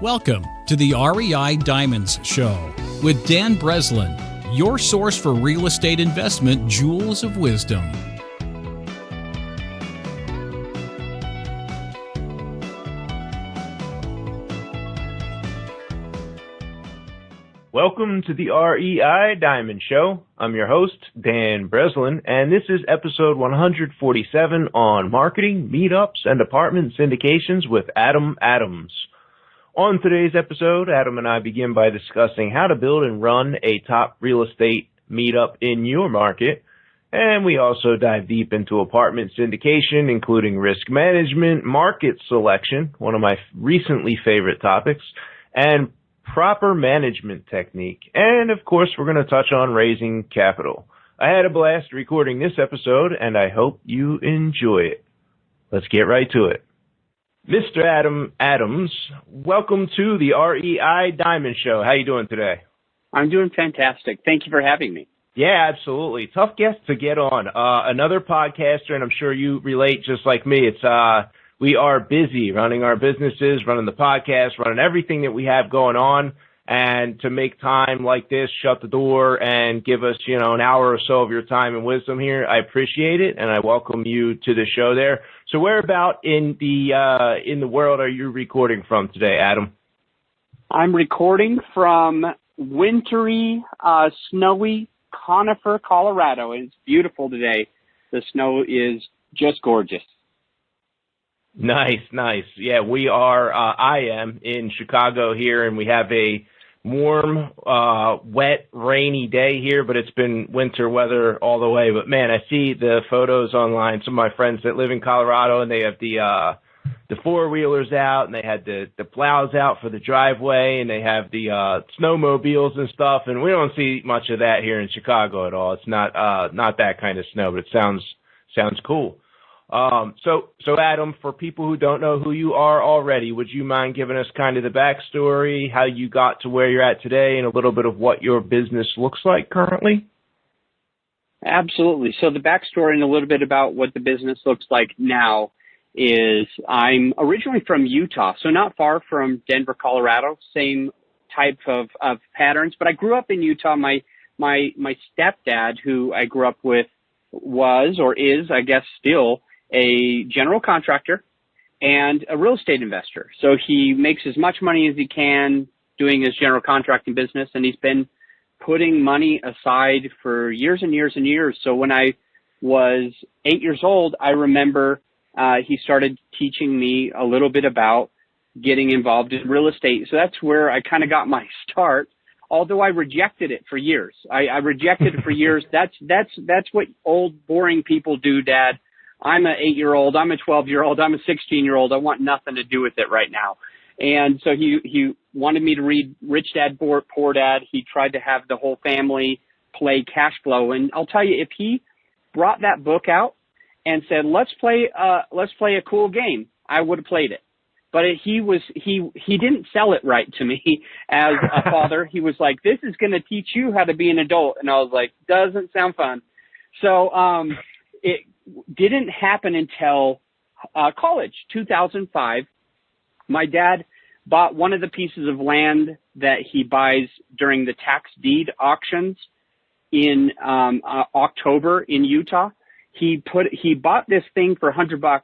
Welcome to the REI Diamonds Show with Dan Breslin, your source for real estate investment jewels of wisdom. Welcome to the REI Diamond Show. I'm your host, Dan Breslin, and this is episode 147 on marketing, meetups, and apartment syndications with Adam Adams. On today's episode, Adam and I begin by discussing how to build and run a top real estate meetup in your market. And we also dive deep into apartment syndication, including risk management, market selection, one of my recently favorite topics, and proper management technique. And of course, we're going to touch on raising capital. I had a blast recording this episode, and I hope you enjoy it. Let's get right to it. Mr. Adam Adams, welcome to the REI Diamond Show. How you doing today? I'm doing fantastic. Thank you for having me. Yeah, absolutely. Tough guest to get on. Another podcaster, and I'm sure you relate just like me. We are busy running our businesses, running the podcast, running everything that we have going on. And to make time like this, shut the door and give us, an hour or so of your time and wisdom here, I appreciate it, and I welcome you to the show there. So where about in the world are you recording from today, Adam? I'm recording from wintry, snowy Conifer, Colorado. It's beautiful today. The snow is just gorgeous. Nice. Yeah, we are, I am in Chicago here, and we have a warm, wet, rainy day here, but it's been winter weather all the way. But man, I see the photos online. Some of my friends that live in Colorado, and they have the four-wheelers out, and they had the plows out for the driveway, and they have the snowmobiles and stuff, and we don't see much of that here in Chicago at all. It's not that kind of snow, but it sounds cool. So Adam, for people who don't know who you are already, would you mind giving us kind of the backstory, how you got to where you're at today, and a little bit of what your business looks like currently? Absolutely. So the backstory and a little bit about what the business looks like now is I'm originally from Utah, so not far from Denver, Colorado, same type of patterns, but I grew up in Utah. My stepdad, who I grew up with, was or is, I guess, still a general contractor and a real estate investor. So he makes as much money as he can doing his general contracting business, and he's been putting money aside for years and years and years. So when I was 8 years old, I remember he started teaching me a little bit about getting involved in real estate. So that's where I kind of got my start, although I rejected it for years. I rejected it for years. That's what old, boring people do, Dad. I'm an 8-year-old, I'm a 12-year-old, I'm a 16-year-old. I want nothing to do with it right now. And so he wanted me to read Rich Dad, Poor Dad. He tried to have the whole family play cash flow. And I'll tell you, if he brought that book out and said, let's play a cool game, I would have played it. But he didn't sell it right to me as a father. He was like, this is going to teach you how to be an adult. And I was like, doesn't sound fun. So it didn't happen until college, 2005. My dad bought one of the pieces of land that he buys during the tax deed auctions in October in Utah. He bought this thing for $100.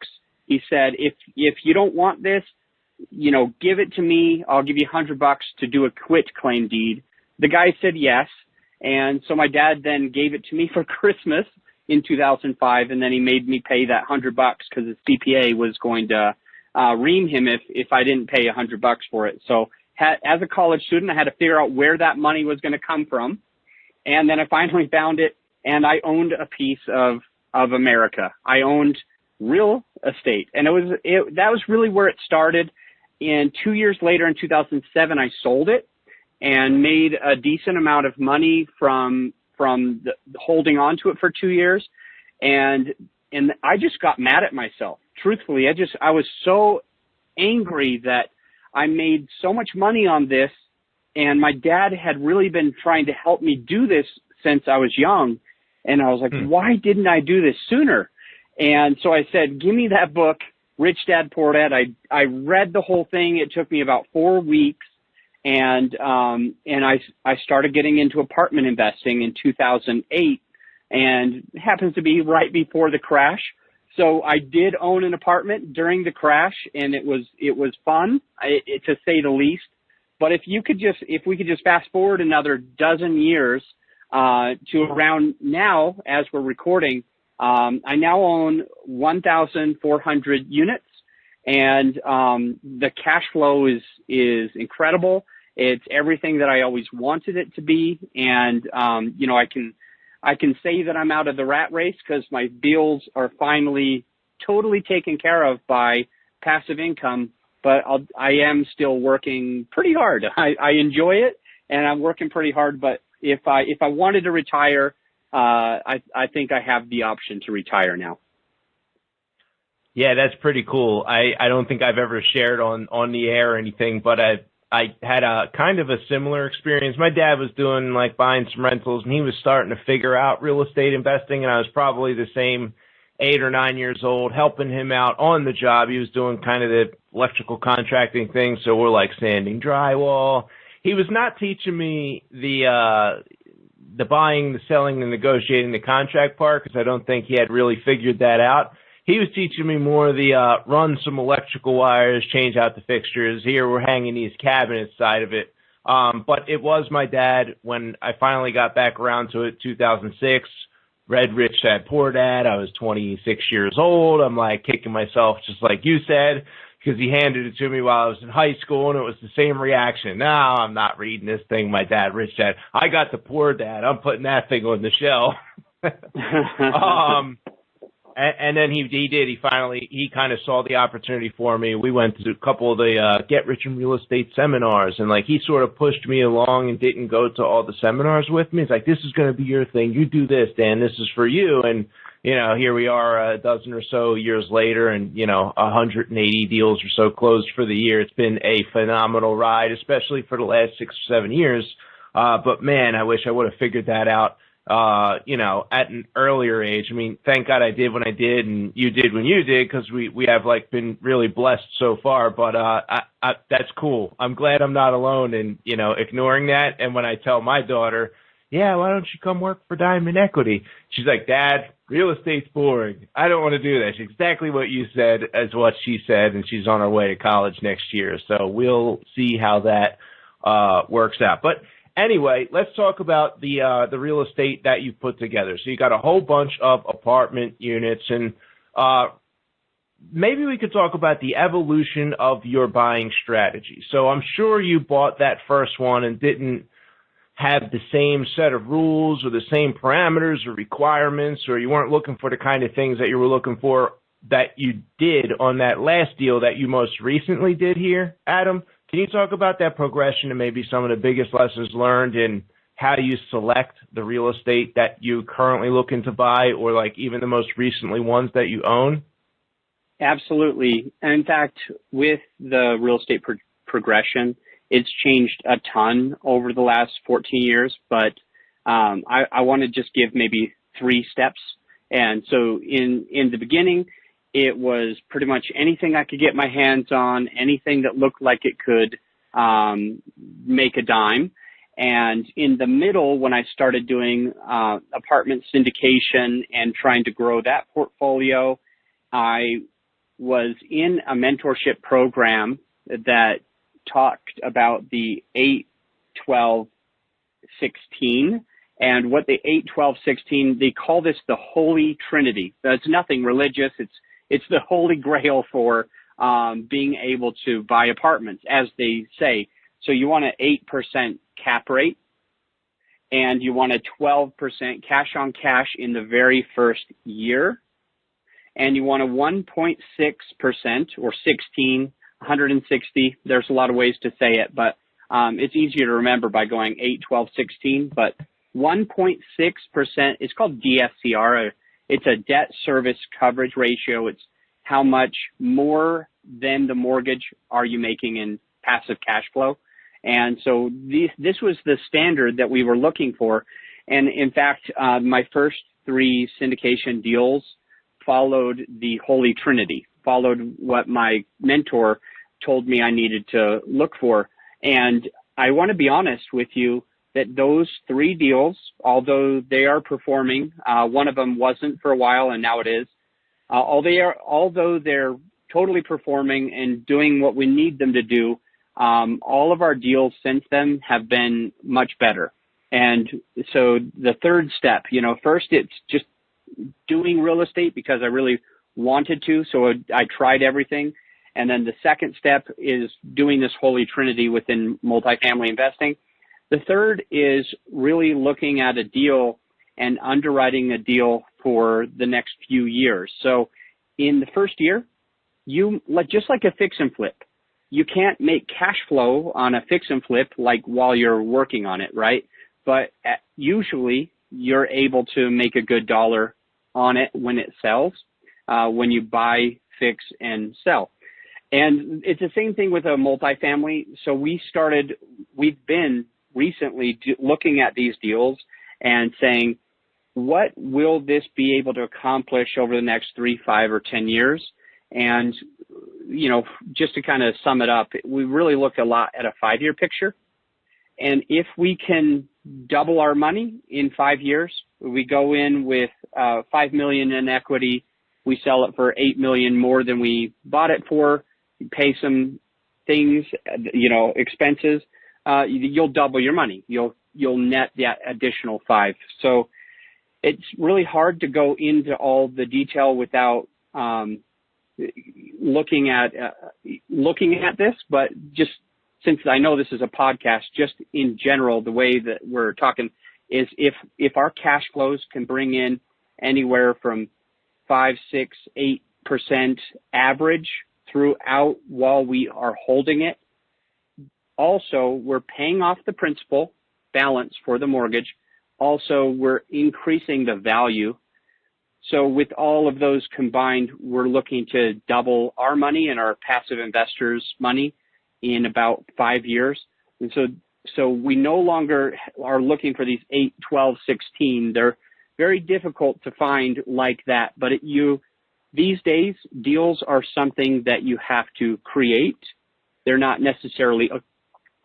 He said, if you don't want this, give it to me. I'll give you $100 to do a quit claim deed. The guy said yes. And so my dad then gave it to me for Christmas in 2005. And then he made me pay that $100 because his CPA was going to ream him if I didn't pay $100 for it. So as a college student, I had to figure out where that money was going to come from. And then I finally found it, and I owned a piece of America. I owned real estate, and that was really where it started. And 2 years later, in 2007, I sold it and made a decent amount of money from the holding on to it for 2 years. And I just got mad at myself. Truthfully, I was so angry that I made so much money on this, and my dad had really been trying to help me do this since I was young. And I was like, why didn't I do this sooner? And so I said, give me that book Rich Dad, Poor Dad. I read the whole thing. It took me about 4 weeks. And I started getting into apartment investing in 2008, and it happens to be right before the crash. So I did own an apartment during the crash, and it was fun, to say the least. But if we could just fast forward another dozen years to around now, as we're recording, I now own 1,400 units, and the cash flow is incredible. It's everything that I always wanted it to be, and I can say that I'm out of the rat race because my bills are finally totally taken care of by passive income. But I am still working pretty hard. I enjoy it, and I'm working pretty hard. But if I wanted to retire, I think I have the option to retire now. Yeah, that's pretty cool. I don't think I've ever shared on the air or anything, but I had a kind of a similar experience. My dad was doing like buying some rentals, and he was starting to figure out real estate investing, and I was probably the same 8 or 9 years old, helping him out on the job. He was doing kind of the electrical contracting thing, so we're like sanding drywall. He was not teaching me the buying, the selling, and negotiating the contract part, because I don't think he had really figured that out. He was teaching me more of the run some electrical wires, change out the fixtures. Here we're hanging these cabinets side of it. But it was my dad when I finally got back around to it, 2006. Read Rich Dad Poor Dad. I was 26 years old. I'm like kicking myself, just like you said, because he handed it to me while I was in high school, and it was the same reaction. No, I'm not reading this thing, my dad, Rich Dad. I got the Poor Dad. I'm putting that thing on the shelf. And then he did. He kind of saw the opportunity for me. We went to a couple of the Get Rich in Real Estate seminars, and like he sort of pushed me along and didn't go to all the seminars with me. He's like, "This is going to be your thing. You do this, Dan. This is for you." And here we are a dozen or so years later, and 180 deals or so closed for the year. It's been a phenomenal ride, especially for the last 6 or 7 years. But man, I wish I would have figured that out. At an earlier age. I mean, thank God I did when I did, and you did when you did, because we have like been really blessed so far. But that's cool. I'm glad I'm not alone in ignoring that. And when I tell my daughter, yeah, why don't you come work for Diamond Equity? She's like, Dad, real estate's boring. I don't want to do that. It's exactly what you said as what she said, and she's on her way to college next year. So we'll see how that works out. But anyway, let's talk about the real estate that you've put together. So you got a whole bunch of apartment units, and maybe we could talk about the evolution of your buying strategy. So I'm sure you bought that first one and didn't have the same set of rules or the same parameters or requirements, or you weren't looking for the kind of things that you were looking for that you did on that last deal that you most recently did here, Adam. Can you talk about that progression and maybe some of the biggest lessons learned in how you select the real estate that you currently looking to buy, or like even the most recently ones that you own? Absolutely. And in fact, with the real estate progression, it's changed a ton over the last 14 years, but I want to just give maybe 3 steps. And so in the beginning, it was pretty much anything I could get my hands on, anything that looked like it could make a dime. And in the middle, when I started doing apartment syndication and trying to grow that portfolio, I was in a mentorship program that talked about the 8, 12, 16. And what the 8, 12, 16, they call this the Holy Trinity. It's nothing religious. It's the holy grail for being able to buy apartments, as they say. So you want an 8% cap rate, and you want a 12% cash on cash in the very first year, and you want a 1.6% or 16, 160. There's a lot of ways to say it, but it's easier to remember by going 8, 12, 16. But 1.6% is called DSCR. It's a debt service coverage ratio. It's how much more than the mortgage are you making in passive cash flow. And so this was the standard that we were looking for. And in fact, my first 3 syndication deals followed the Holy Trinity. followed what my mentor told me I needed to look for. And I want to be honest with you that those 3 deals, although they are performing, one of them wasn't for a while and now it is, although they're totally performing and doing what we need them to do, all of our deals since then have been much better. And so the third step, first it's just doing real estate because I really wanted to. So I tried everything. And then the second step is doing this holy trinity within multifamily investing. The third is really looking at a deal and underwriting a deal for the next few years. So in the first year, just like a fix and flip, you can't make cash flow on a fix and flip like while you're working on it, right? But usually you're able to make a good dollar on it when it sells, when you buy, fix, and sell. And it's the same thing with a multifamily. So we've been recently looking at these deals and saying, what will this be able to accomplish over the next 3, 5, or 10 years? And, just to kind of sum it up, we really look a lot at a 5-year picture. And if we can double our money in 5 years, we go in with $5 million in equity, we sell it for $8 million more than we bought it for, you pay some things, expenses, you'll double your money. You'll net that additional 5. So it's really hard to go into all the detail without looking at this, but just since I know this is a podcast, just in general, the way that we're talking is if our cash flows can bring in anywhere from 5, 6, 8% average throughout while we are holding it. Also, we're paying off the principal balance for the mortgage. Also, we're increasing the value. So with all of those combined, we're looking to double our money and our passive investors' money in about 5 years. And so we no longer are looking for these 8, 12, 16. They're very difficult to find like that. But these days, deals are something that you have to create. They're not necessarily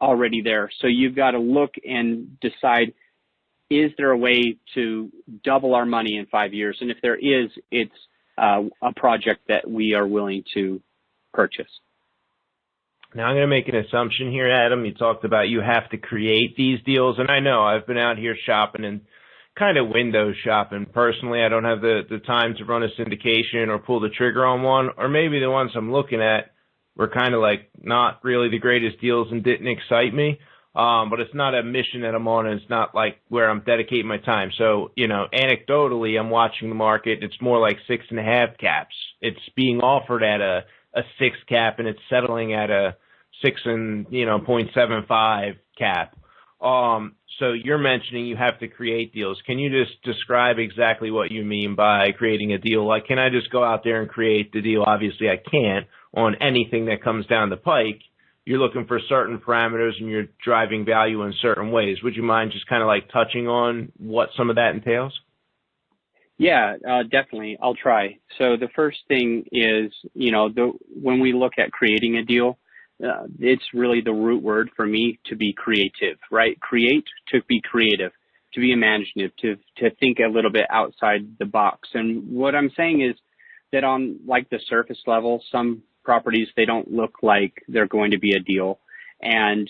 already there. So you've got to look and decide, is there a way to double our money in 5 years? And if there is, it's a project that we are willing to purchase. Now, I'm going to make an assumption here, Adam. You talked about you have to create these deals, and I know I've been out here shopping and kind of window shopping. Personally, I don't have the time to run a syndication or pull the trigger on one, or maybe the ones I'm looking at were kind of like not really the greatest deals and didn't excite me. But it's not a mission that I'm on, and it's not like where I'm dedicating my time. So, anecdotally, I'm watching the market. It's more like 6.5 caps. It's being offered at a 6 cap, and it's settling at a 0.75 cap. So you're mentioning you have to create deals. Can you just describe exactly what you mean by creating a deal? Like, can I just go out there and create the deal? Obviously, I can't on anything that comes down the pike. You're looking for certain parameters and you're driving value in certain ways. Would you mind just kind of like touching on what some of that entails? Yeah, definitely. I'll try. So the first thing is, when we look at creating a deal, it's really the root word for me to be creative, right? Create, to be creative, to be imaginative, to think a little bit outside the box. And what I'm saying is that on like the surface level, some properties, they don't look like they're going to be a deal. And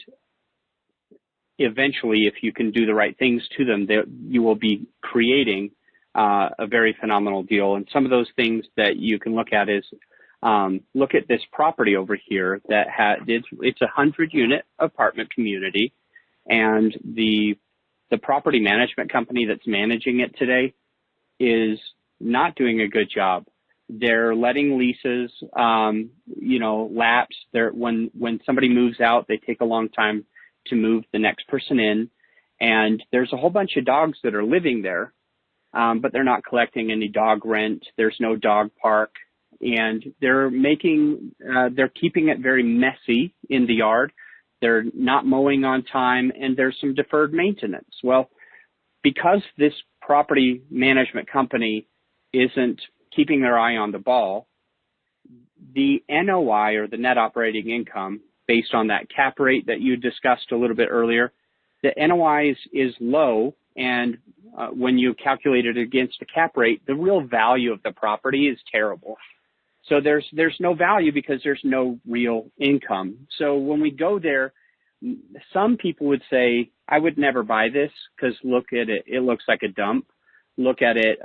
eventually, if you can do the right things to them, you will be creating a very phenomenal deal. And some of those things that you can look at is, look at this property over here that it's a 100-unit apartment community, and the property management company that's managing it today is not doing a good job. They're letting leases, lapse. When somebody moves out, they take a long time to move the next person in, and there's a whole bunch of dogs that are living there, but they're not collecting any dog rent. There's no dog park. And they're keeping it very messy in the yard. They're not mowing on time, and there's some deferred maintenance. Well, because this property management company isn't keeping their eye on the ball, the NOI, or the net operating income, based on that cap rate that you discussed a little bit earlier, the NOI is low, and when you calculate it against the cap rate, the real value of the property is terrible. So there's no value because there's no real income. So when we go there, some people would say, I would never buy this because look at it. It looks like a dump. Look at it.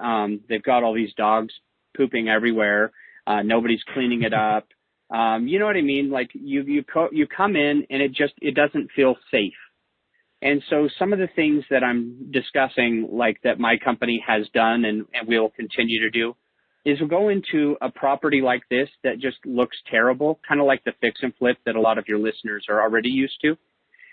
They've got all these dogs pooping everywhere. Nobody's cleaning it up. You know what I mean? Like you come in and it doesn't feel safe. And so some of the things that I'm discussing, like that my company has done and will continue to do, is we'll go into a property like this that just looks terrible, kind of like the fix and flip that a lot of your listeners are already used to.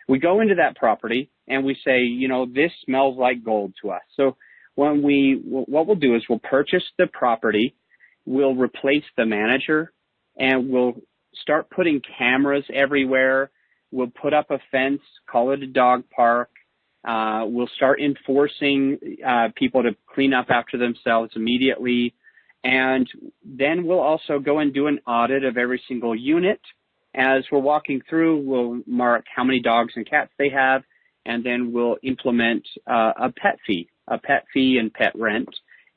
We go into that property and we say, you know, this smells like gold to us. So what we'll do is we'll purchase the property, we'll replace the manager, and we'll start putting cameras everywhere. We'll put up a fence, call it a dog park. We'll start enforcing people to clean up after themselves immediately. And then we'll also go and do an audit of every single unit. As we're walking through, we'll mark how many dogs and cats they have, and then we'll implement a pet fee and pet rent,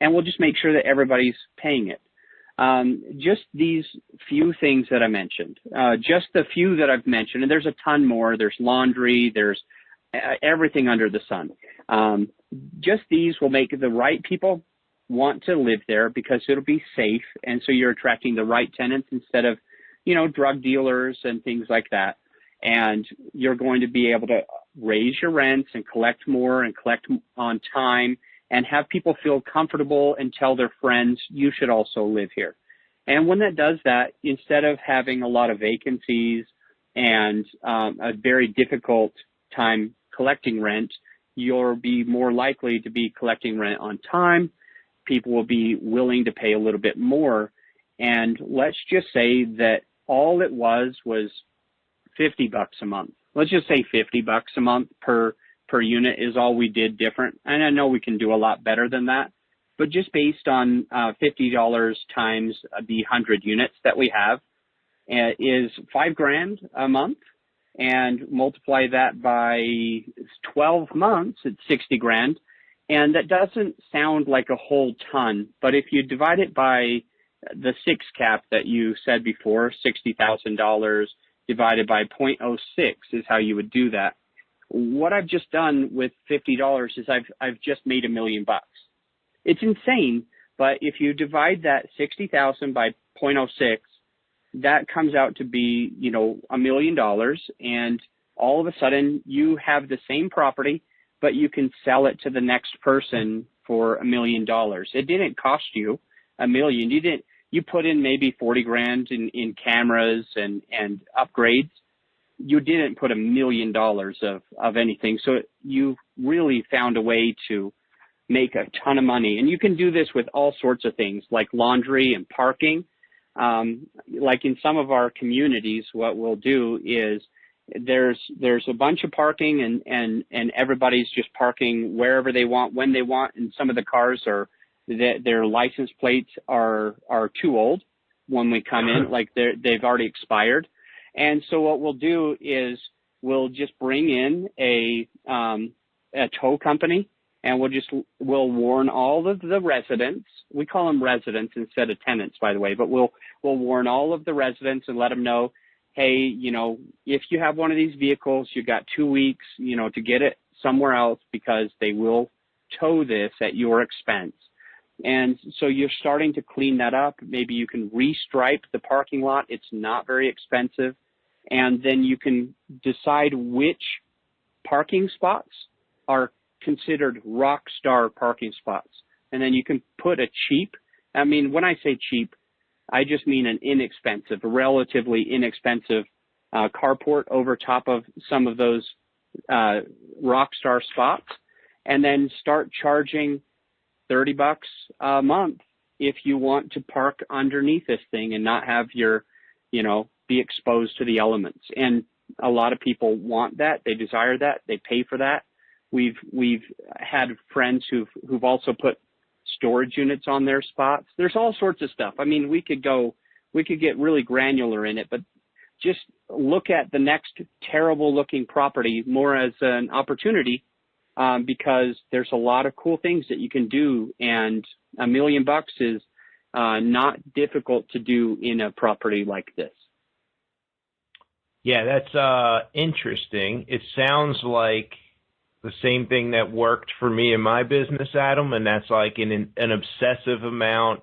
and we'll just make sure that everybody's paying it. Just these few things that I mentioned, just the few that I've mentioned, and there's a ton more. There's laundry, there's everything under the sun. Just these will make the right people want to live there because it'll be safe, and so you're attracting the right tenants instead of, you know, drug dealers and things like that. And you're going to be able to raise your rents and collect more and collect on time and have people feel comfortable and tell their friends, you should also live here. And when that does that, instead of having a lot of vacancies and a very difficult time collecting rent, you'll be more likely to be collecting rent on time. People will be willing to pay a little bit more. And let's just say that all it was $50 a month. Let's just say $50 a month per unit is all we did different. And I know we can do a lot better than that, but just based on $50 times the 100 units that we have is $5,000 a month, and multiply that by 12 months, it's $60,000. And that doesn't sound like a whole ton, but if you divide it by the 6 cap that you said before, $60,000 divided by 0.06 is how you would do that. What I've just done with $50 is I've just made $1 million. It's insane, but if you divide that 60,000 by 0.06, that comes out to be, you know, $1 million, and all of a sudden you have the same property, but you can sell it to the next person for $1 million. It didn't cost you $1 million. You put in maybe $40,000 in cameras and upgrades. You didn't put $1 million of anything. So you really found a way to make a ton of money. And you can do this with all sorts of things like laundry and parking. Like in some of our communities, what we'll do is there's a bunch of parking and everybody's just parking wherever they want, when they want. And some of the cars their license plates are too old when we come in, like they've already expired. And so what we'll do is we'll just bring in a tow company, and we'll warn all of the residents. We call them residents instead of tenants, by the way, but we'll warn all of the residents and let them know, hey, you know, if you have one of these vehicles, you got 2 weeks, you know, to get it somewhere else because they will tow this at your expense. And so you're starting to clean that up. Maybe you can restripe the parking lot. It's not very expensive. And then you can decide which parking spots are considered rock star parking spots. And then you can put a cheap, I mean, when I say cheap, I just mean an inexpensive, a relatively inexpensive carport over top of some of those rock star spots, and then start charging $30 a month if you want to park underneath this thing and not have your, you know, be exposed to the elements. And a lot of people want that. They desire that. They pay for that. We've had friends who've also put storage units on their spots. There's all sorts of stuff. I mean, we could go we could get really granular in it, but just look at the next terrible looking property more as an opportunity, because there's a lot of cool things that you can do, and $1 million is not difficult to do in a property like this. Yeah, that's interesting. It sounds like the same thing that worked for me in my business, Adam, and that's like an obsessive amount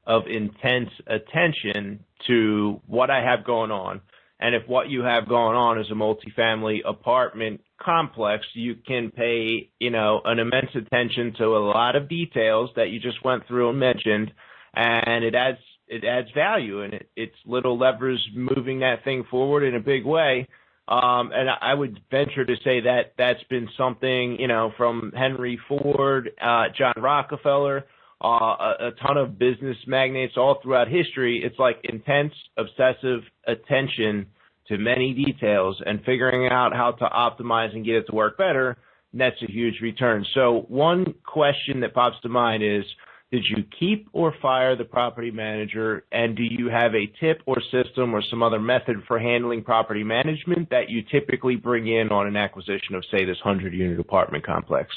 of intense attention to what I have going on. And if what you have going on is a multifamily apartment complex, you can pay, an immense attention to a lot of details that you just went through and mentioned, and it adds value, and it's little levers moving that thing forward in a big way. And I would venture to say that that's been something, from Henry Ford, John Rockefeller, a ton of business magnates all throughout history. It's like intense, obsessive attention to many details and figuring out how to optimize and get it to work better. And that's a huge return. So one question that pops to mind is, did you keep or fire the property manager? And do you have a tip or system or some other method for handling property management that you typically bring in on an acquisition of, say, this 100-unit apartment complex?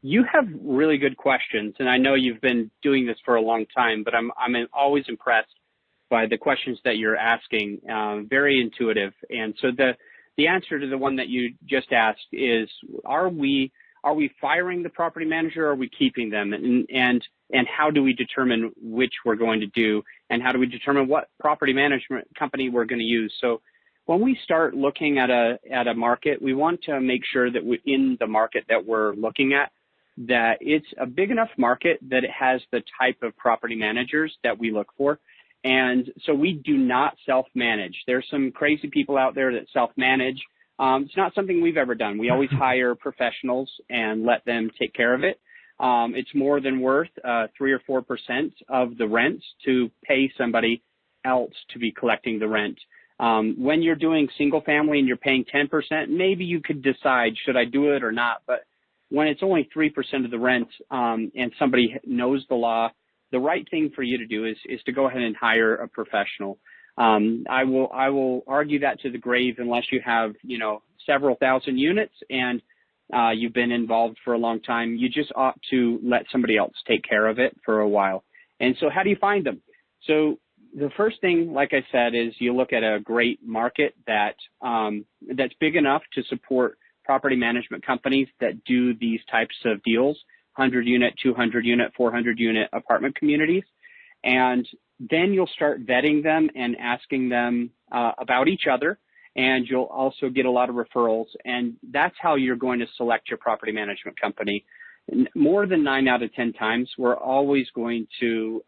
You have really good questions, and I know you've been doing this for a long time, but I'm always impressed by the questions that you're asking. Very intuitive. And so the answer to the one that you just asked is, are we firing the property manager, or are we keeping them? And how do we determine which we're going to do? And how do we determine what property management company we're going to use? So when we start looking at a market, we want to make sure that in the market that we're looking at, that it's a big enough market that it has the type of property managers that we look for. And so we do not self-manage. There's some crazy people out there that self-manage. It's not something we've ever done. We always hire professionals and let them take care of it. It's more than worth 3 or 4% of the rents to pay somebody else to be collecting the rent. When you're doing single family and you're paying 10%, maybe you could decide, should I do it or not? But when it's only 3% of the rent, and somebody knows the law, the right thing for you to do is to go ahead and hire a professional. I will argue that to the grave unless you have, several thousand units and you've been involved for a long time. You just ought to let somebody else take care of it for a while. And so how do you find them? So the first thing, like I said, is you look at a great market that's big enough to support property management companies that do these types of deals, 100-unit, 200-unit, 400-unit apartment communities. And then you'll start vetting them and asking them about each other, and you'll also get a lot of referrals. And that's how you're going to select your property management company. More than 9 out of 10 times, we're always going to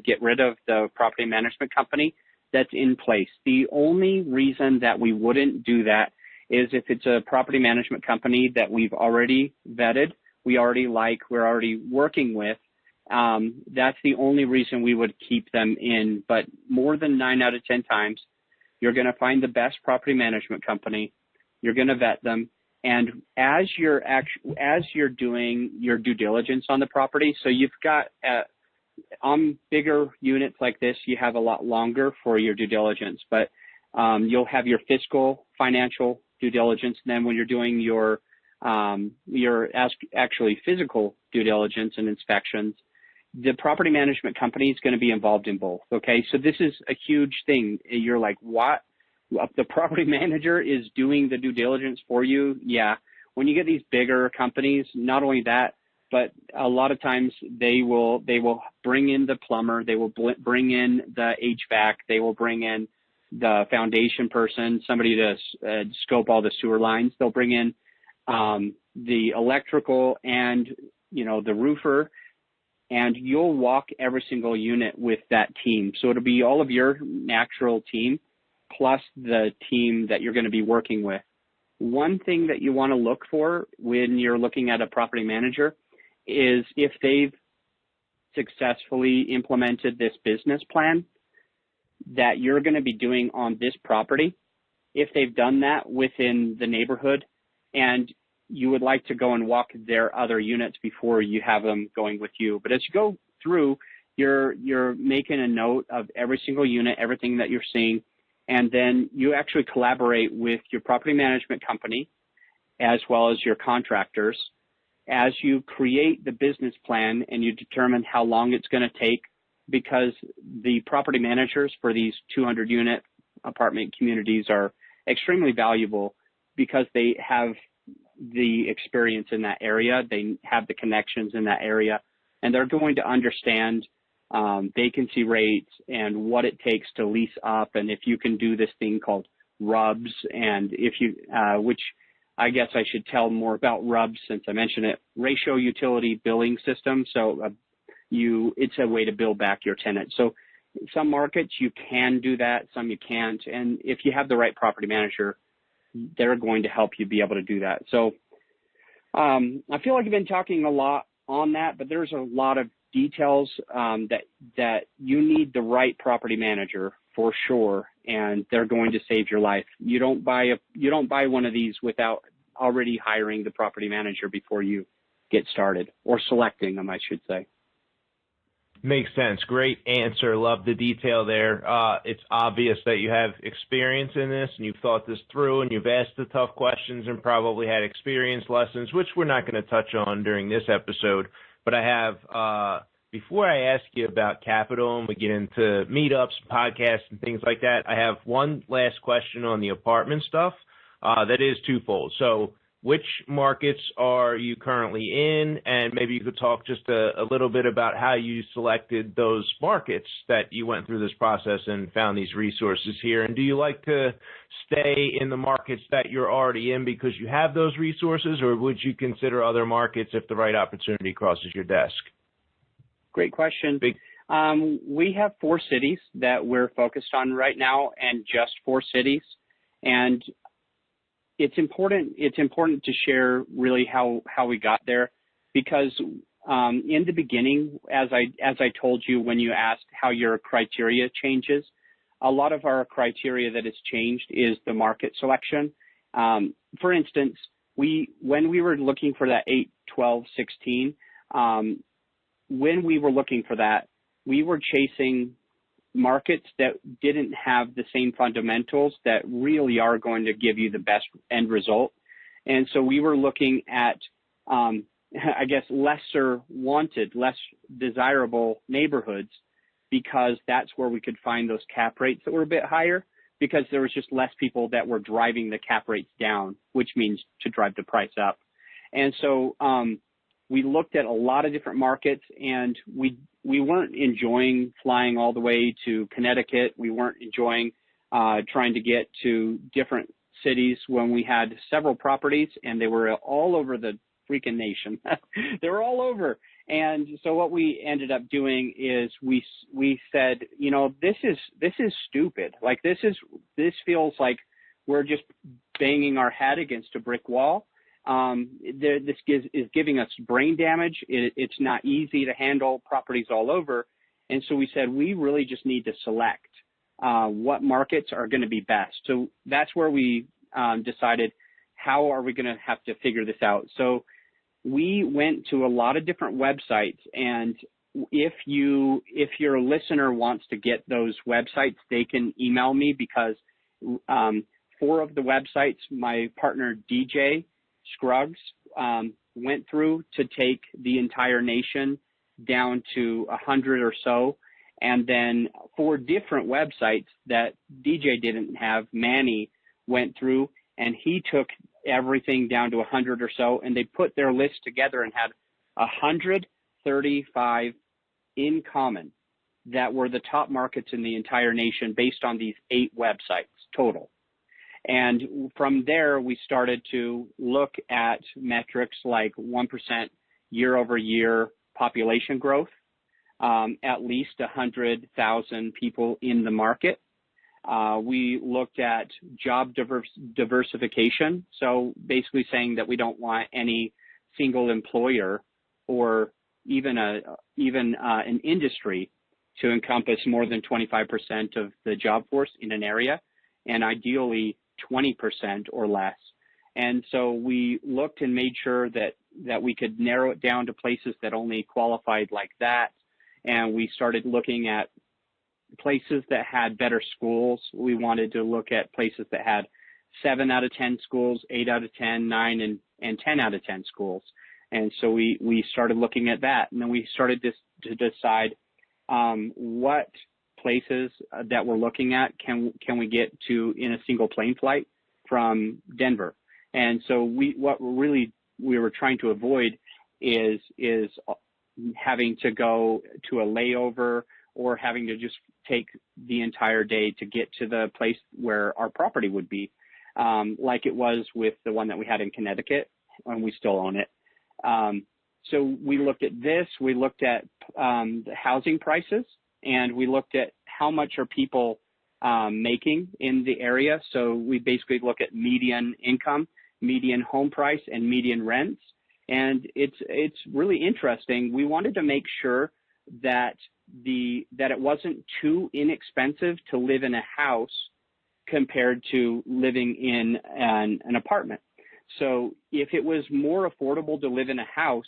get rid of the property management company that's in place. The only reason that we wouldn't do that is if it's a property management company that we've already vetted, we already like, we're already working with. That's the only reason we would keep them in. But more than 9 out of 10 times, you're going to find the best property management company. You're going to vet them. And as you're doing your due diligence on the property, so you've got on bigger units like this, you have a lot longer for your due diligence, but you'll have your fiscal, financial due diligence. And then when you're doing your actually physical due diligence and inspections, the property management company is going to be involved in both. Okay, so this is a huge thing. You're like, what? The property manager is doing the due diligence for you? Yeah. When you get these bigger companies, not only that, but a lot of times they will bring in the plumber, they will bring in the HVAC, they will bring in the foundation person, somebody to scope all the sewer lines. They'll bring in the electrical and, the roofer, and you'll walk every single unit with that team. So it'll be all of your natural team plus the team that you're going to be working with. One thing that you want to look for when you're looking at a property manager is if they've successfully implemented this business plan that you're going to be doing on this property. If they've done that within the neighborhood and you would like to go and walk their other units before you have them going with you. But as you go through, you're making a note of every single unit, everything that you're seeing, and then you actually collaborate with your property management company as well as your contractors as you create the business plan and you determine how long it's going to take, because the property managers for these 200-unit apartment communities are extremely valuable because they have the experience in that area, they have the connections in that area, and they're going to understand vacancy rates and what it takes to lease up, and if you can do this thing called RUBS, and if you, which I guess I should tell more about RUBS since I mentioned it, Ratio Utility Billing System. So it's a way to bill back your tenant. So some markets you can do that, some you can't, and if you have the right property manager, they're going to help you be able to do that. So I feel like I've been talking a lot on that, but there's a lot of details that you need the right property manager for sure, and they're going to save your life. You don't buy one of these without already hiring the property manager before you get started, or selecting them, I should say. Makes sense. Great answer. Love the detail there. It's obvious that you have experience in this and you've thought this through and you've asked the tough questions and probably had experience lessons, which we're not going to touch on during this episode. But I have, before I ask you about capital and we get into meetups, podcasts, and things like that, I have one last question on the apartment stuff that is twofold. So which markets are you currently in? And maybe you could talk just a little bit about how you selected those markets that you went through this process and found these resources here. And do you like to stay in the markets that you're already in because you have those resources, or would you consider other markets if the right opportunity crosses your desk? Great question. We have 4 cities that we're focused on right now, and just 4 cities. And it's important to share really how we got there, because in the beginning, as I told you when you asked how your criteria changes, a lot of our criteria that has changed is the market selection. For instance, when we were looking for that 8, 12, 16, when we were looking for that, we were chasing markets that didn't have the same fundamentals that really are going to give you the best end result. And so we were looking at, I guess, lesser wanted, less desirable neighborhoods, because that's where we could find those cap rates that were a bit higher, because there was just less people that were driving the cap rates down, which means to drive the price up. And so we looked at a lot of different markets, and we weren't enjoying flying all the way to Connecticut. We weren't enjoying trying to get to different cities when we had several properties, and they were all over the freaking nation. They were all over. And so what we ended up doing is we said, you know, this is stupid. Like this feels like we're just banging our head against a brick wall. This is giving us brain damage. It's not easy to handle properties all over. And so we said, we really just need to select what markets are going to be best. So that's where we decided, how are we going to have to figure this out? So we went to a lot of different websites, and if your listener wants to get those websites, they can email me, because 4 of the websites my partner DJ Scruggs went through to take the entire nation down to 100 or so. And then 4 different websites that DJ didn't have, Manny went through, and he took everything down to 100 or so, and they put their list together and had 135 in common that were the top markets in the entire nation based on these 8 websites total. And from there, we started to look at metrics like 1% year-over-year population growth, at least 100,000 people in the market. We looked at job diversification, so basically saying that we don't want any single employer or even an industry to encompass more than 25% of the job force in an area, and ideally 20% or less. And so we looked and made sure that we could narrow it down to places that only qualified like that. and we started looking at places that had better schools. We wanted to look at places that had 7 out of 10 schools, 8 out of 10, 9, and 10 out of 10 schools. And so we started looking at that, and then we started to decide what places that we're looking at can we get to in a single plane flight from Denver. And so what we were trying to avoid is having to go to a layover or having to just take the entire day to get to the place where our property would be, like it was with the one that we had in Connecticut, and we still own it. So we looked at this, we looked at the housing prices, and we looked at how much are people making in the area. So we basically look at median income, median home price, and median rents. And it's really interesting. We wanted to make sure that it wasn't too inexpensive to live in a house compared to living in an apartment. So if it was more affordable to live in a house,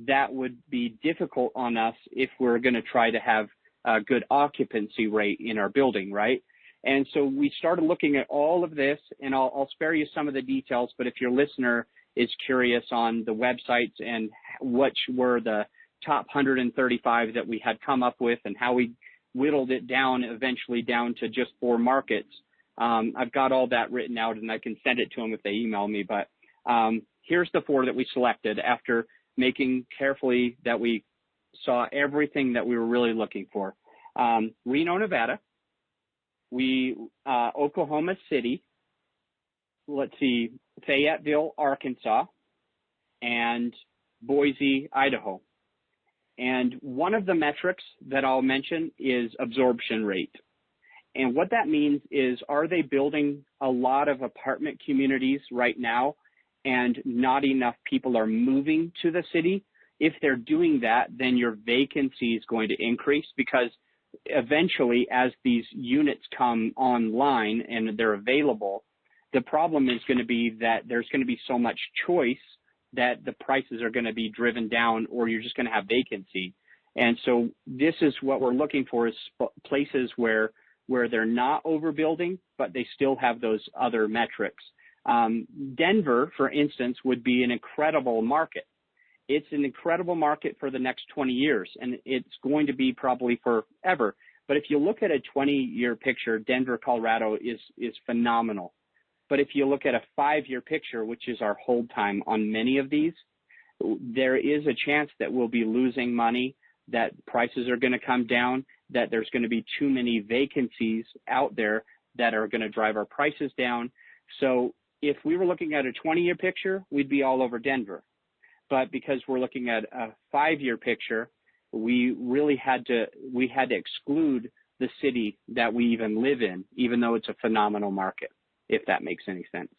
that would be difficult on us if we're going to try to have a good occupancy rate in our building, right? And so we started looking at all of this, and I'll spare you some of the details, but if your listener is curious on the websites and which were the top 135 that we had come up with and how we whittled it down eventually down to just 4 markets, I've got all that written out, and I can send it to them if they email me. But here's the 4 that we selected after making carefully that we saw everything that we were really looking for. Reno, Nevada, Oklahoma City, Fayetteville, Arkansas, and Boise, Idaho. And one of the metrics that I'll mention is absorption rate. And what that means is, are they building a lot of apartment communities right now and not enough people are moving to the city? If they're doing that, then your vacancy is going to increase, because eventually as these units come online and they're available, the problem is going to be that there's going to be so much choice that the prices are going to be driven down, or you're just going to have vacancy. And so this is what we're looking for, is places where they're not overbuilding, but they still have those other metrics. Denver, for instance, would be an incredible market. It's an incredible market for the next 20 years, and it's going to be probably forever. But if you look at a 20-year picture, Denver, Colorado is phenomenal. But if you look at a 5-year picture, which is our hold time on many of these, there is a chance that we'll be losing money, that prices are going to come down, that there's going to be too many vacancies out there that are going to drive our prices down. So if we were looking at a 20-year picture, we'd be all over Denver. But because we're looking at a 5-year picture, we really had to exclude the city that we even live in, even though it's a phenomenal market, if that makes any sense.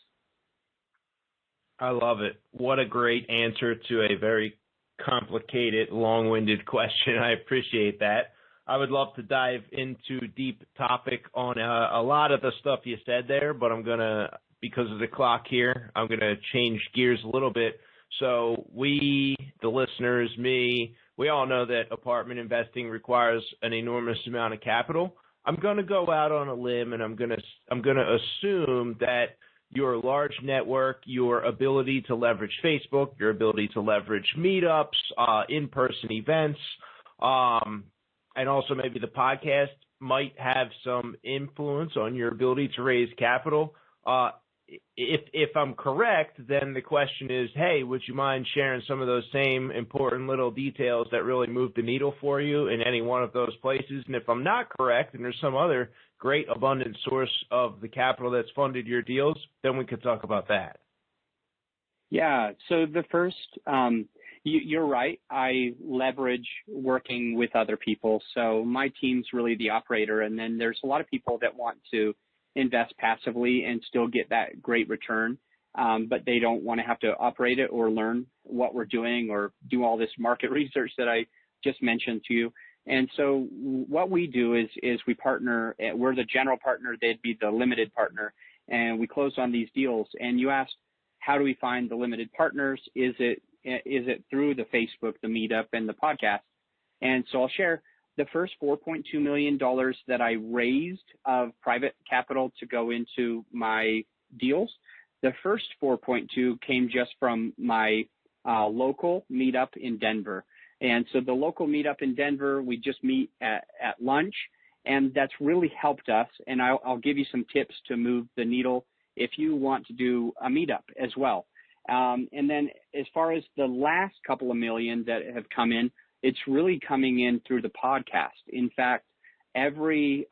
I love it. What a great answer to a very complicated, long-winded question. I appreciate that. I would love to dive into deep topic on a lot of the stuff you said there, but I'm going to, because of the clock here, I'm going to change gears a little bit. So we, the listeners, me, we all know that apartment investing requires an enormous amount of capital. I'm going to go out on a limb, and I'm going to assume that your large network, your ability to leverage Facebook, your ability to leverage meetups, in-person events, and also maybe the podcast might have some influence on your ability to raise capital. If I'm correct, then the question is, hey, would you mind sharing some of those same important little details that really move the needle for you in any one of those places? And if I'm not correct, and there's some other great abundant source of the capital that's funded your deals, then we could talk about that. Yeah. So the first, you're right. I leverage working with other people. So my team's really the operator. And then there's a lot of people that want to invest passively and still get that great return, but they don't want to have to operate it or learn what we're doing or do all this market research that I just mentioned to you. And so what we do is we partner. We're the general partner. They'd be the limited partner, and we close on these deals. And you asked, how do we find the limited partners? Is it through the Facebook, the Meetup, and the podcast? And so I'll share the first $4.2 million that I raised of private capital to go into my deals, the first 4.2 came just from my local meetup in Denver. And so the local meetup in Denver, we just meet at lunch, and that's really helped us. And I'll give you some tips to move the needle if you want to do a meetup as well. And then as far as the last couple of million that have come in, it's really coming in through the podcast. In fact, every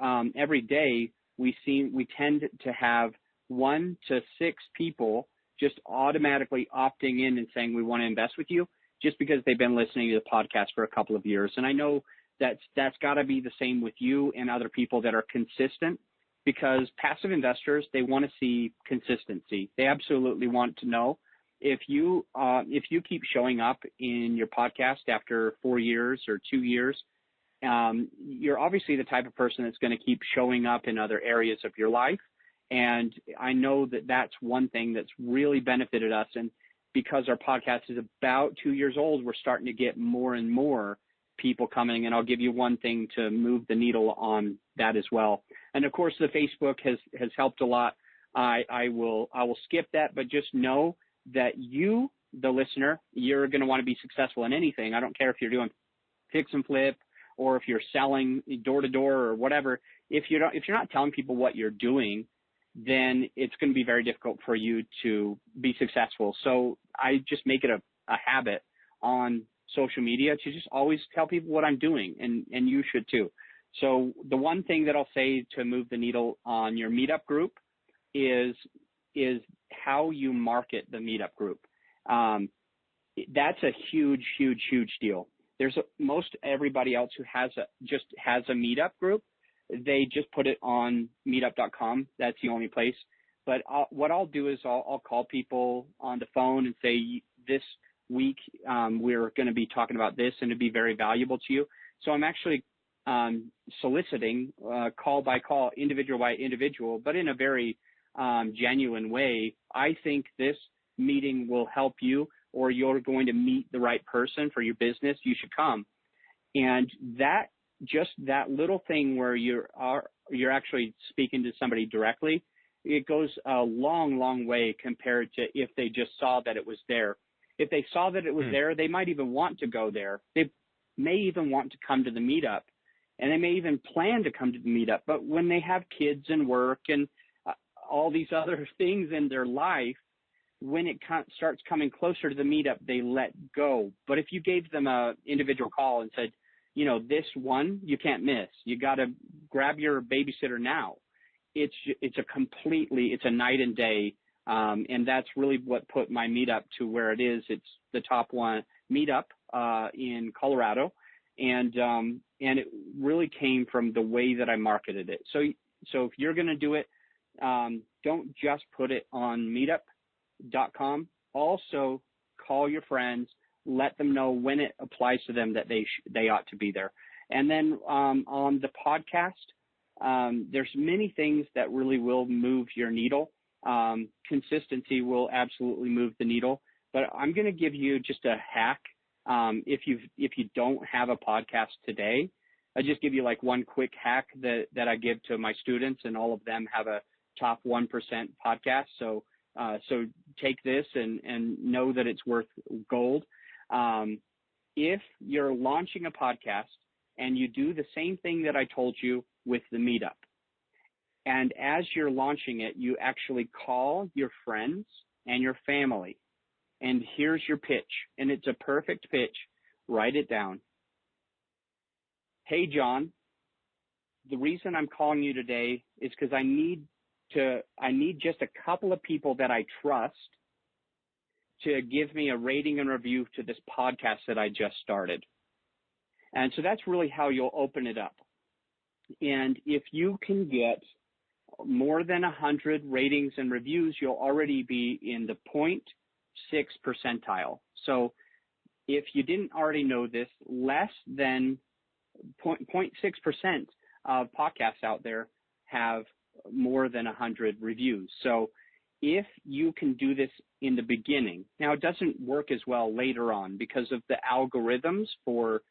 day we tend to have 1 to 6 people just automatically opting in and saying we want to invest with you, just because they've been listening to the podcast for a couple of years. And I know that's got to be the same with you and other people that are consistent, because passive investors, they want to see consistency. They absolutely want to know if you keep showing up in your podcast after 4 years or 2 years, you're obviously the type of person that's going to keep showing up in other areas of your life. And I know that that's one thing that's really benefited us. And because our podcast is about 2 years old, we're starting to get more and more people coming. And I'll give you one thing to move the needle on that as well. And of course, the Facebook has helped a lot. I will skip that, but just know that you, the listener, you're going to want to be successful in anything. I don't care if you're doing fix and flip or if you're selling door to door or whatever. If you're not telling people what you're doing, then it's going to be very difficult for you to be successful. So I just make it a habit on social media to just always tell people what I'm doing, and you should too. So the one thing that I'll say to move the needle on your meetup group is how you market the meetup group. That's a huge deal. Most everybody else who has a meetup group, they just put it on meetup.com. That's the only place. But what I'll do is I'll call people on the phone and say, this week we're going to be talking about this, and it'd be very valuable to you. So I'm actually soliciting call by call, individual by individual, but in a very genuine way. I think this meeting will help you, or you're going to meet the right person for your business. You should come. And that little thing where you're actually speaking to somebody directly, it goes a long way compared to if they just saw that it was there. If they saw that it was there, they might even want to go there. They may even want to come to the meetup, and they may even plan to come to the meetup. But when they have kids and work and all these other things in their life, when it starts coming closer to the meetup, they let go. But if you gave them a individual call and said, this one you can't miss, you got to grab your babysitter now, it's a night and day. And that's really what put my meetup to where it is. It's the top one meetup in Colorado, and it really came from the way that I marketed it. So if you're going to do it, don't just put it on meetup.com. Also call your friends, let them know when it applies to them that they ought to be there. And then on the podcast, there's many things that really will move your needle. Consistency will absolutely move the needle, but I'm going to give you just a hack. If you don't have a podcast today, I just give you like one quick hack that I give to my students, and all of them have a top 1% podcast. So take this and know that it's worth gold. If you're launching a podcast and you do the same thing that I told you with the meetup, and as you're launching it, you actually call your friends and your family, and here's your pitch, and it's a perfect pitch. Write it down. Hey, John, the reason I'm calling you today is because I need just a couple of people that I trust to give me a rating and review to this podcast that I just started. And so that's really how you'll open it up. And if you can get more than 100 ratings and reviews, you'll already be in the 0.6 percentile. So if you didn't already know this, less than 0.6% of podcasts out there have more than 100 reviews. So if you can do this in the beginning, now it doesn't work as well later on because of the algorithms for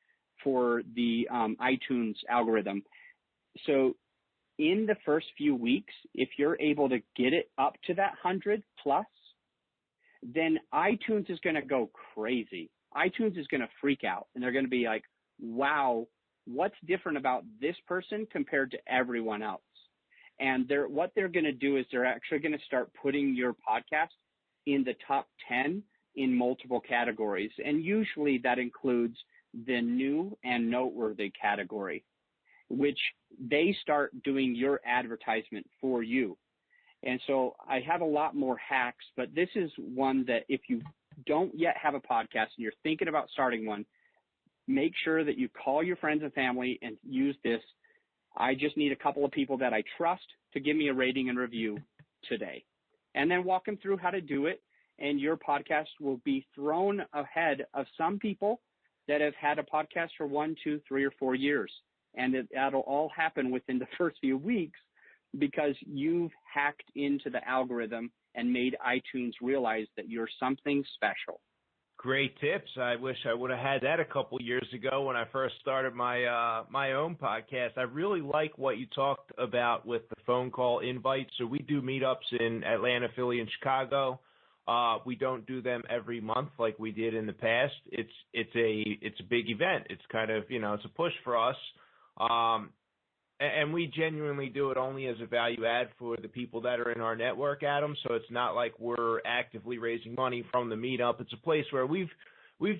for the iTunes algorithm. So in the first few weeks, if you're able to get it up to that 100 plus, then iTunes is going to go crazy. iTunes is going to freak out, and they're going to be like, wow, what's different about this person compared to everyone else? And what they're going to do is they're actually going to start putting your podcast in the top 10 in multiple categories. And usually that includes the new and noteworthy category, which they start doing your advertisement for you. And so I have a lot more hacks, but this is one that if you don't yet have a podcast and you're thinking about starting one, make sure that you call your friends and family and use this. I just need a couple of people that I trust to give me a rating and review today. And then walk them through how to do it, and your podcast will be thrown ahead of some people that have had a podcast for 1, 2, 3, or 4 years. And that'll all happen within the first few weeks because you've hacked into the algorithm and made iTunes realize that you're something special. Great tips. I wish I would have had that a couple years ago when I first started my own podcast. I really like what you talked about with the phone call invites. So we do meetups in Atlanta, Philly, and Chicago. We don't do them every month like we did in the past. It's a big event. It's kind of, it's a push for us. And we genuinely do it only as a value add for the people that are in our network, Adam. So it's not like we're actively raising money from the meetup. It's a place where we've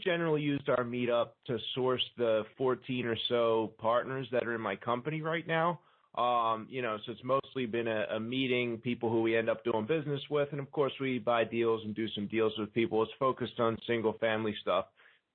generally used our meetup to source the 14 or so partners that are in my company right now. So it's mostly been a meeting, people who we end up doing business with. And of course we buy deals and do some deals with people. It's focused on single family stuff.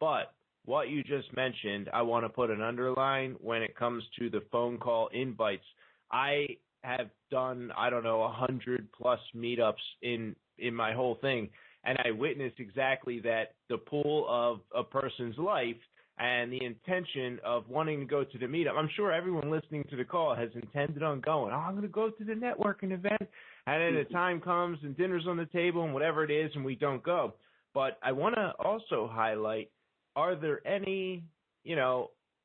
But what you just mentioned, I want to put an underline when it comes to the phone call invites. I have done, 100 plus meetups in my whole thing. And I witnessed exactly that, the pool of a person's life and the intention of wanting to go to the meetup. I'm sure everyone listening to the call has intended on going, I'm going to go to the networking event. And then the time comes and dinner's on the table and whatever it is, and we don't go. But I want to also highlight, are there any,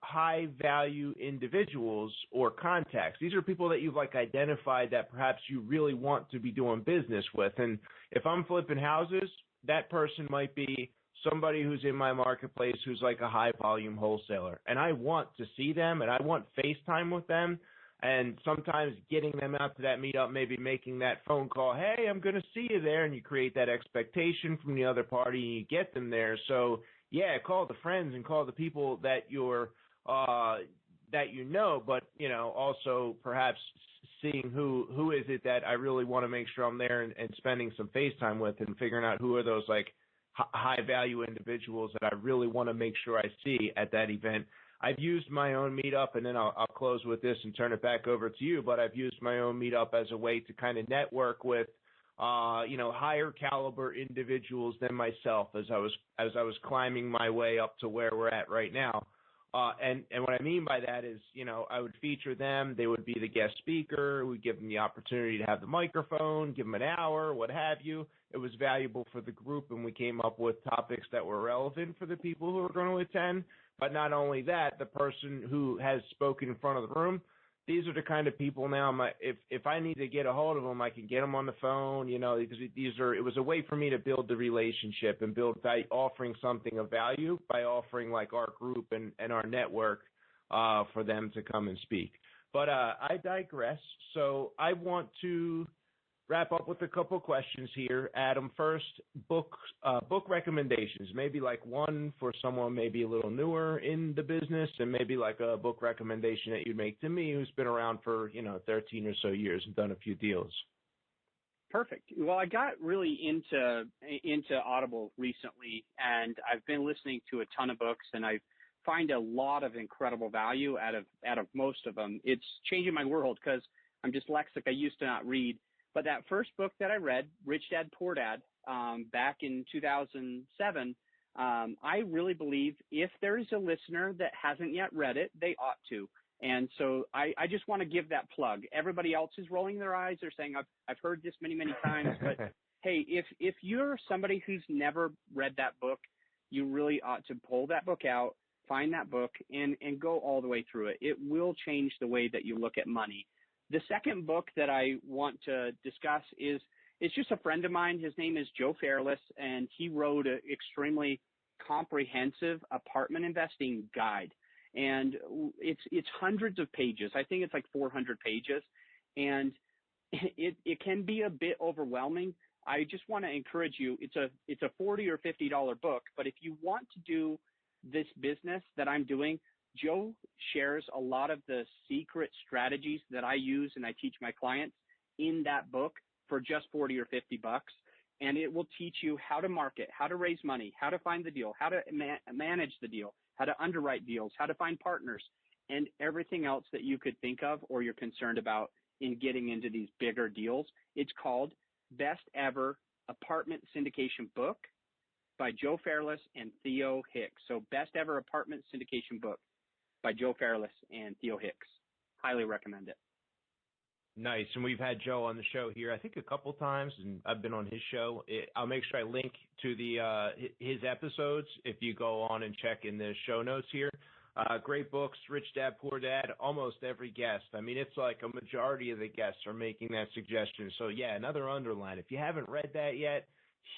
high value individuals or contacts? These are people that you've identified that perhaps you really want to be doing business with. And if I'm flipping houses, that person might be somebody who's in my marketplace who's like a high volume wholesaler. And I want to see them and I want FaceTime with them. And sometimes getting them out to that meetup, maybe making that phone call, hey, I'm going to see you there. And you create that expectation from the other party and you get them there. So yeah, call the friends and call the people that you're, but, also perhaps seeing who is it that I really want to make sure I'm there and spending some FaceTime with and figuring out who are those high value individuals that I really want to make sure I see at that event. I've used my own meetup, and then I'll close with this and turn it back over to you, but I've used my own meetup as a way to kind of network with higher caliber individuals than myself as I was climbing my way up to where we're at right now. And what I mean by that is, I would feature them. They would be the guest speaker. We'd give them the opportunity to have the microphone, give them an hour, what have you. It was valuable for the group, and we came up with topics that were relevant for the people who were going to attend. But not only that, the person who has spoken in front of the room, these are the kind of people now, if I need to get a hold of them, I can get them on the phone, because it was a way for me to build the relationship and build by offering something of value, by offering our group and our network for them to come and speak. But I digress. So I want to wrap up with a couple questions here. Adam, first, book recommendations, maybe one for someone maybe a little newer in the business, and maybe a book recommendation that you'd make to me who's been around for, 13 or so years and done a few deals. Perfect. Well, I got really into Audible recently, and I've been listening to a ton of books, and I find a lot of incredible value out of most of them. It's changing my world because I'm dyslexic. I used to not read. But that first book that I read, Rich Dad, Poor Dad, back in 2007, I really believe if there is a listener that hasn't yet read it, they ought to. And so I just want to give that plug. Everybody else is rolling their eyes. They're saying, I've heard this many, many times. But, hey, if you're somebody who's never read that book, you really ought to pull that book out, find that book and go all the way through it. It will change the way that you look at money. The second book that I want to discuss it's just a friend of mine. His name is Joe Fairless, and he wrote an extremely comprehensive apartment investing guide. And it's hundreds of pages. I think it's like 400 pages. And it can be a bit overwhelming. I just want to encourage you. It's a $40 or $50 book, but if you want to do this business that I'm doing, Joe shares a lot of the secret strategies that I use and I teach my clients in that book for just 40 or 50 bucks. And it will teach you how to market, how to raise money, how to find the deal, how to manage the deal, how to underwrite deals, how to find partners, and everything else that you could think of or you're concerned about in getting into these bigger deals. It's called Best Ever Apartment Syndication Book by Joe Fairless and Theo Hicks. So Best Ever Apartment Syndication Book by Joe Fairless and Theo Hicks. Highly recommend it. Nice. And we've had Joe on the show here, I think a couple times, and I've been on his show. I'll make sure I link to his episodes if you go on and check in the show notes here. Great books, Rich Dad, Poor Dad, almost every guest. I mean, it's like a majority of the guests are making that suggestion. So, yeah, another underline. If you haven't read that yet,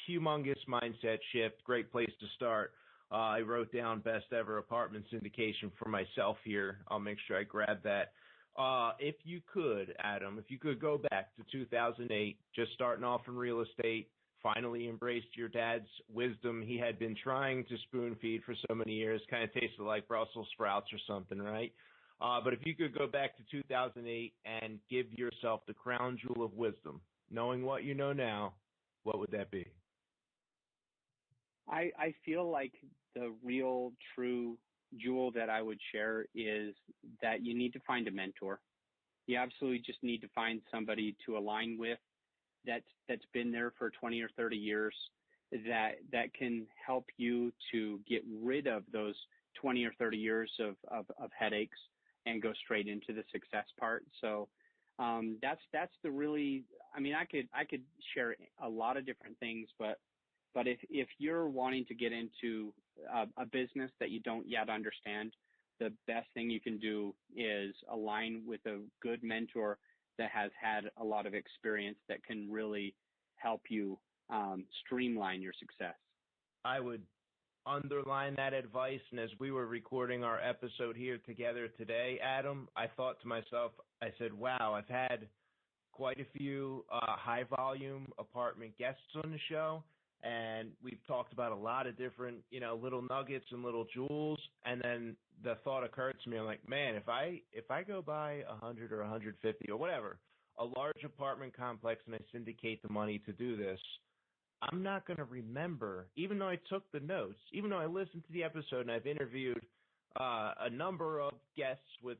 humongous mindset shift, great place to start. I wrote down Best Ever Apartment Syndication for myself here. I'll make sure I grab that. If you could, Adam, if you could go back to 2008, just starting off in real estate, finally embraced your dad's wisdom. He had been trying to spoon feed for so many years, kind of tasted like Brussels sprouts or something, right? But if you could go back to 2008 and give yourself the crown jewel of wisdom, knowing what you know now, what would that be? I feel like the real true jewel that I would share is that you need to find a mentor. You absolutely just need to find somebody to align with that's been there for 20 or 30 years that can help you to get rid of those 20 or 30 years of headaches and go straight into the success part. So that's the really, I mean, I could share a lot of different things, but if you're wanting to get into a business that you don't yet understand, the best thing you can do is align with a good mentor that has had a lot of experience that can really help you streamline your success. I would underline that advice, and as we were recording our episode here together today, Adam, I thought to myself, I said, wow, I've had quite a few high-volume apartment guests on the show, and we've talked about a lot of different, little nuggets and little jewels. And then the thought occurred to me, I'm like, man, if I go buy 100 or 150 or whatever, a large apartment complex, and I syndicate the money to do this, I'm not going to remember, even though I took the notes, even though I listened to the episode and I've interviewed a number of guests with,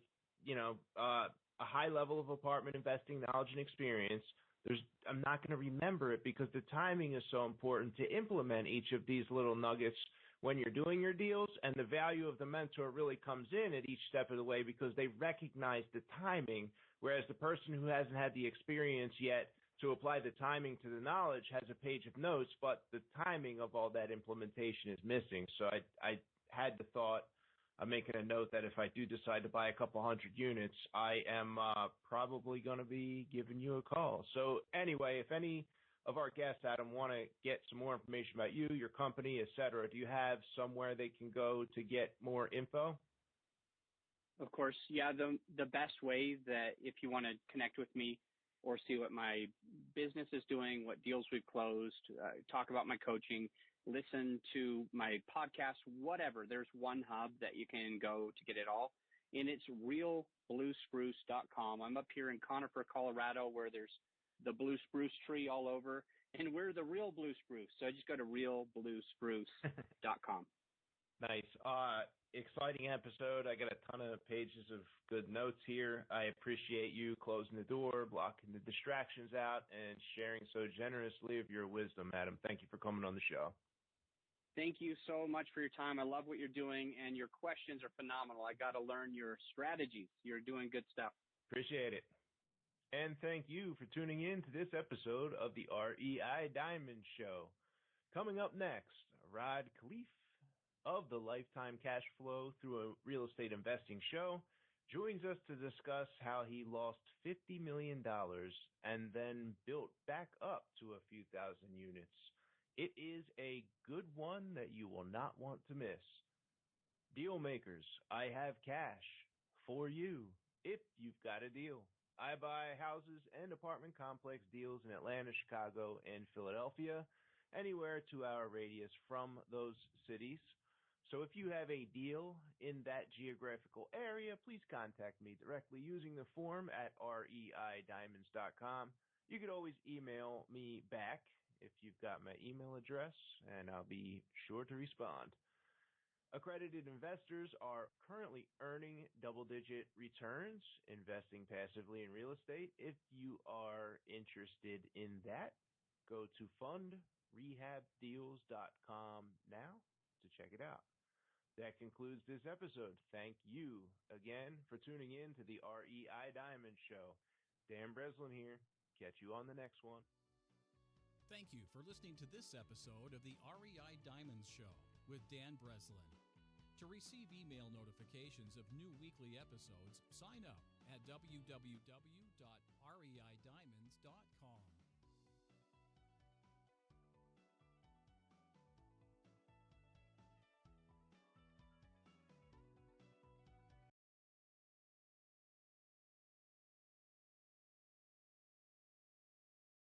a high level of apartment investing knowledge and experience, I'm not going to remember it because the timing is so important to implement each of these little nuggets when you're doing your deals, and the value of the mentor really comes in at each step of the way because they recognize the timing, whereas the person who hasn't had the experience yet to apply the timing to the knowledge has a page of notes, but the timing of all that implementation is missing. So I had the thought, I'm making a note that if I do decide to buy a couple hundred units, I am probably going to be giving you a call. So anyway, if any of our guests, Adam, want to get some more information about you, your company, et cetera, do you have somewhere they can go to get more info? Of course, yeah. The best way that if you want to connect with me or see what my business is doing, what deals we've closed, talk about my coaching, listen to my podcast, whatever. There's one hub that you can go to get it all, and it's realbluespruce.com. I'm up here in Conifer, Colorado, where there's the blue spruce tree all over, and we're the real blue spruce. So I just go to realbluespruce.com. Nice. Exciting episode. I got a ton of pages of good notes here. I appreciate you closing the door, blocking the distractions out, and sharing so generously of your wisdom, Adam. Thank you for coming on the show. Thank you so much for your time. I love what you're doing, and your questions are phenomenal. I got to learn your strategies. You're doing good stuff. Appreciate it. And thank you for tuning in to this episode of the REI Diamond Show. Coming up next, Rod Khleif of the Lifetime Cash Flow Through a Real Estate Investing Show, joins us to discuss how he lost $50 million and then built back up to a few thousand units. It is a good one that you will not want to miss. Deal makers, I have cash for you if you've got a deal. I buy houses and apartment complex deals in Atlanta, Chicago, and Philadelphia, anywhere 2-hour radius from those cities. So if you have a deal in that geographical area, please contact me directly using the form at reidiamonds.com. You could always email me back if you've got my email address, and I'll be sure to respond. Accredited investors are currently earning double-digit returns investing passively in real estate. If you are interested in that, go to fundrehabdeals.com now to check it out. That concludes this episode. Thank you again for tuning in to the REI Diamond Show. Dan Breslin here. Catch you on the next one. Thank you for listening to this episode of the REI Diamonds Show with Dan Breslin. To receive email notifications of new weekly episodes, sign up at www.reidiamonds.com.